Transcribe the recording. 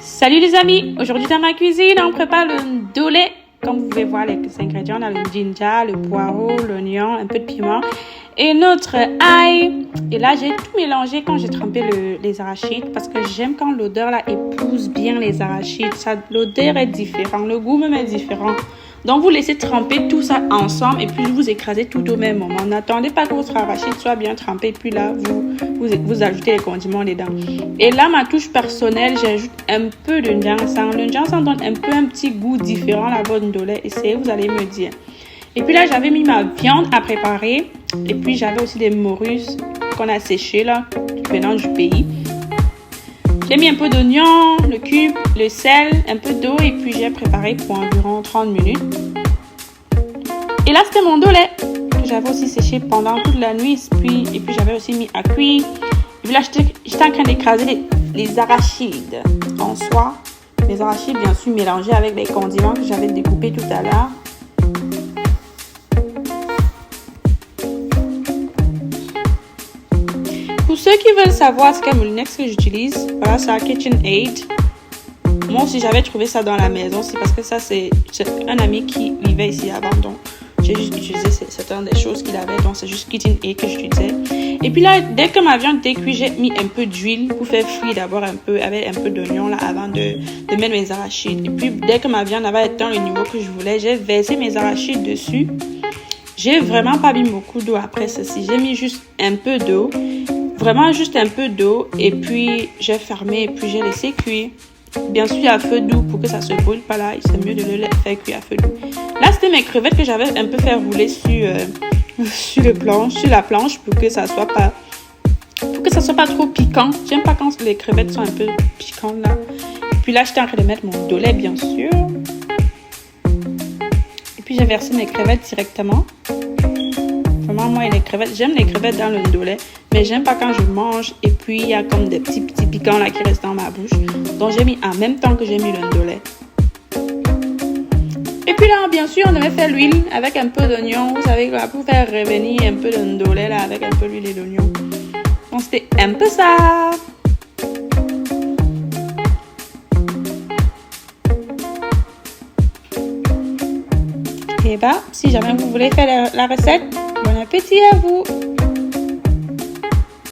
Salut les amis, aujourd'hui dans ma cuisine on prépare le ndolé. Comme vous pouvez voir les ingrédients, on a le ginger, le poireau, l'oignon, un peu de piment et notre ail. Et là j'ai tout mélangé quand j'ai trempé les arachides parce que j'aime quand l'odeur là épouse bien les arachides. L'odeur est différente, le goût même est différent. Donc vous laissez tremper tout ça ensemble et puis vous écrasez tout au même moment. N'attendez pas que votre arachide soit bien trempé puis là vous ajoutez les condiments dedans. Et là ma touche personnelle, j'ajoute un peu de ginseng. Le ginseng donne un petit goût différent à votre ndolé. Essayez, vous allez me dire. Et puis là j'avais mis ma viande à préparer et puis j'avais aussi des morues qu'on a séchées là, venant du pays. J'ai mis un peu d'oignon, le cube, le sel, un peu d'eau et puis j'ai préparé pour environ 30 minutes. Et là, c'était mon ndolé que j'avais aussi séché pendant toute la nuit. Et puis j'avais aussi mis à cuire. Et puis là, j'étais en train d'écraser les arachides en soi. Les arachides, bien sûr, mélangés avec les condiments que j'avais découpés tout à l'heure. Pour ceux qui veulent savoir ce qu'est Moulinex que j'utilise, voilà, c'est un KitchenAid. Moi aussi, j'avais trouvé ça dans la maison. C'est parce que ça, c'est un ami qui vivait ici avant. Donc, j'ai juste utilisé certaines des choses qu'il avait. Donc, c'est juste KitchenAid que j'utilisais. Et puis là, dès que ma viande était cuite, j'ai mis un peu d'huile pour faire frire d'abord un peu, avec un peu d'oignon là, avant de mettre mes arachides. Et puis, dès que ma viande avait atteint le niveau que je voulais, j'ai versé mes arachides dessus. J'ai vraiment pas mis beaucoup d'eau après ceci. J'ai mis juste un peu d'eau. Vraiment juste un peu d'eau et puis j'ai fermé et puis j'ai laissé cuire. Bien sûr à feu doux pour que ça se brûle pas là. C'est mieux de le faire cuire à feu doux. Là c'était mes crevettes que j'avais un peu fait rouler sur la planche pour que ça soit pas trop piquant. J'aime pas quand les crevettes sont un peu piquantes là. Et puis là j'étais en train de mettre mon ndolé bien sûr. Et puis j'ai versé mes crevettes directement. Vraiment, moi, les crevettes, j'aime les crevettes dans le ndolé, mais j'aime pas quand je mange et puis il y a comme des petits piquants là qui restent dans ma bouche. Donc, j'ai mis en même temps que j'ai mis le ndolé. Et puis là, bien sûr, on devait faire l'huile avec un peu d'oignon. Vous savez, là, pour faire revenir un peu de ndolé là avec un peu d'huile et d'oignon. Donc, c'était un peu ça. Et bah, si jamais vous voulez faire la recette, bon appétit à vous!